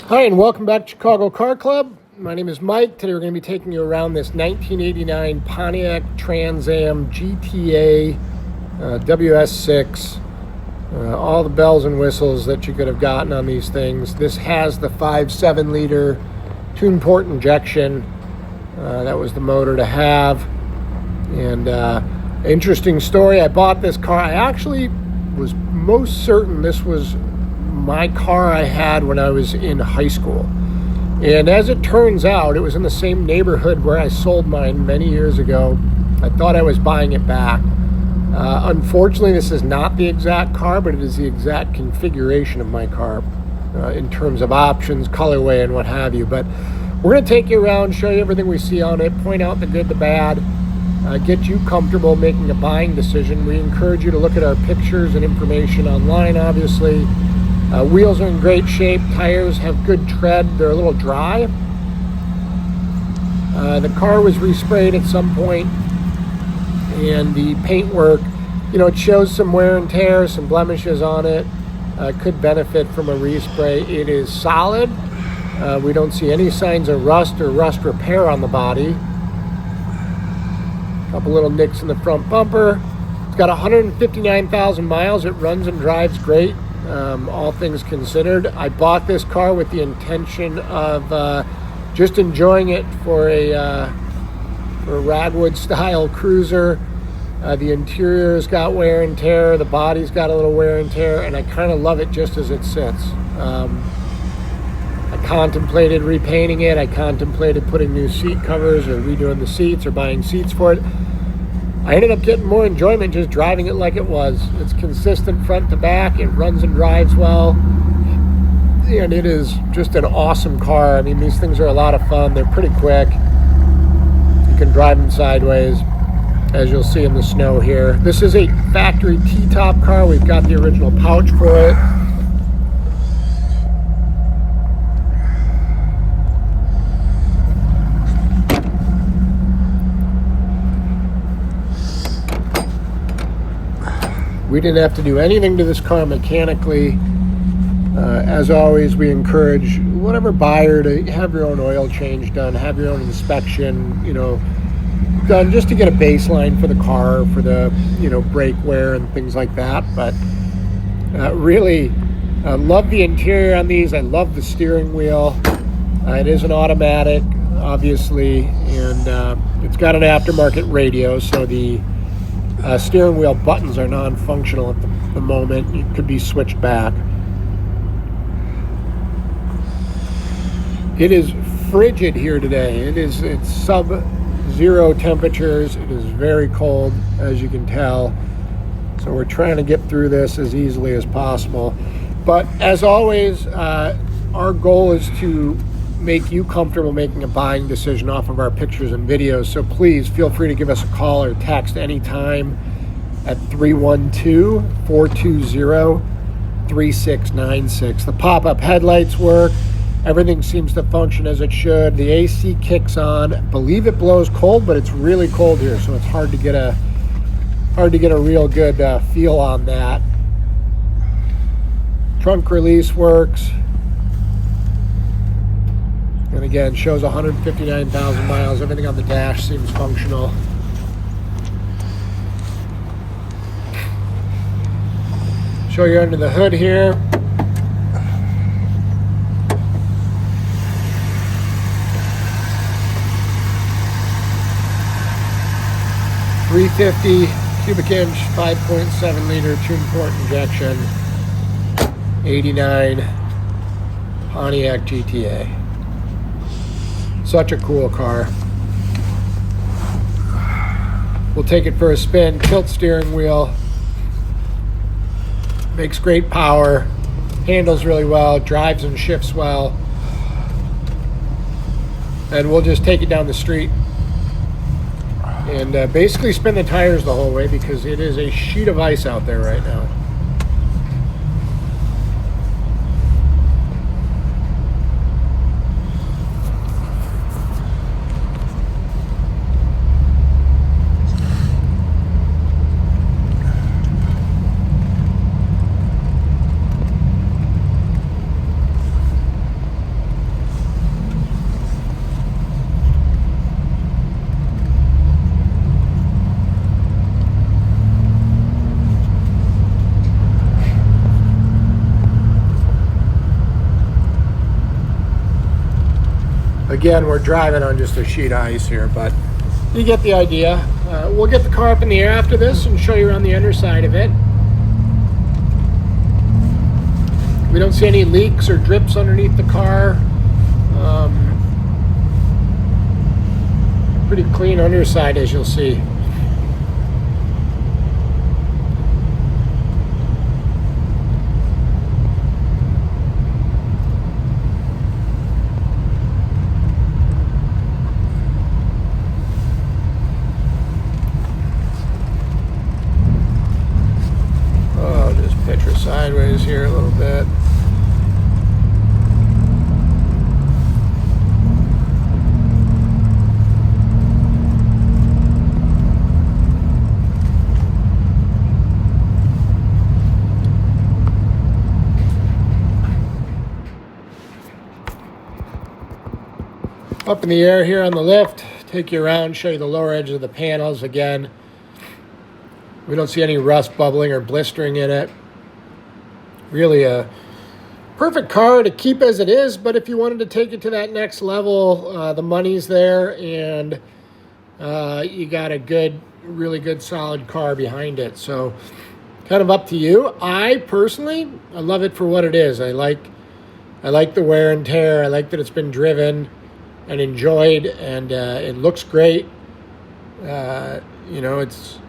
Hi, and welcome back to Chicago Car Club. My name is Mike. Today we're going to be taking you around this 1989 Pontiac Trans Am GTA WS6. All the bells and whistles that you could have gotten on these things. This has the 5.7 liter tune port injection. That was the motor to have. And interesting story, I bought this car. I actually was most certain this was my car I had when I was in high school. And as it turns out, it was in the same neighborhood where I sold mine many years ago. I thought I was buying it back. Unfortunately, this is not the exact car, but it is the exact configuration of my car in terms of options, colorway, and what have you. But we're going to take you around, show you everything we see on it, point out the good, the bad, get you comfortable making a buying decision. We encourage you to look at our pictures and information online, obviously. Wheels are in great shape. Tires have good tread. They're a little dry. The car was resprayed at some point, and the paintwork, it shows some wear and tear, some blemishes on it. Could benefit from a respray. It is solid. We don't see any signs of rust or rust repair on the body. A couple little nicks in the front bumper. It's got 159,000 miles. It runs and drives great. All things considered. I bought this car with the intention of just enjoying it for a Ragwood style cruiser. The interior's got wear and tear, the body's got a little wear and tear, and I kind of love it just as it sits. I contemplated repainting it. I contemplated putting new seat covers or redoing the seats or buying seats for it. I ended up getting more enjoyment just driving it like it was. It's consistent front to back. It runs and drives well. And it is just an awesome car. I mean, these things are a lot of fun. They're pretty quick. You can drive them sideways, as you'll see in the snow here. This is a factory T-top car. We've got the original pouch for it. We didn't have to do anything to this car mechanically. As always, we encourage whatever buyer to have your own oil change done, have your own inspection, done just to get a baseline for the car, for the, brake wear and things like that. But really, love the interior on these. I love the steering wheel. It is an automatic, obviously, and it's got an aftermarket radio, so the steering wheel buttons are non-functional at the moment. It could be switched back. It is frigid here today. It's sub-zero temperatures. It is very cold, as you can tell. So we're trying to get through this as easily as possible. But as always, our goal is to make you comfortable making a buying decision off of our pictures and videos. So please feel free to give us a call or text anytime at 312-420-3696. The pop-up headlights work. Everything seems to function as it should. The AC kicks on. I believe it blows cold, but it's really cold here, so it's hard to get a real good feel on that. Trunk release works. And again, shows 159,000 miles. Everything on the dash seems functional. Show you under the hood here. .350 cubic inch, 5.7 liter tune port injection, 89 Pontiac GTA. Such a cool car. We'll take it for a spin. Tilt steering wheel. Makes great power. Handles really well. Drives and shifts well. And we'll just take it down the street and basically spin the tires the whole way because it is a sheet of ice out there right now. Again, we're driving on just a sheet of ice here, but you get the idea. We'll get the car up in the air after this and show you around the underside of it. We don't see any leaks or drips underneath the car. Pretty clean underside, as you'll see. Oh, just pitch her sideways here a little bit. Up in the air here on the lift, take you around, show you the lower edge of the panels again. We don't see any rust bubbling or blistering in it. Really a perfect car to keep as it is, but if you wanted to take it to that next level, the money's there, and you got a really good solid car behind it. So kind of up to you. I personally love it for what it is. I like the wear and tear. I like that it's been driven and enjoyed, and it looks great. You know, it's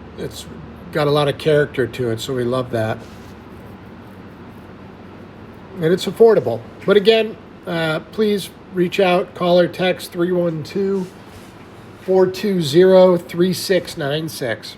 got a lot of character to it, so we love that. And it's affordable. But again, please reach out, call or text 312-420-3696.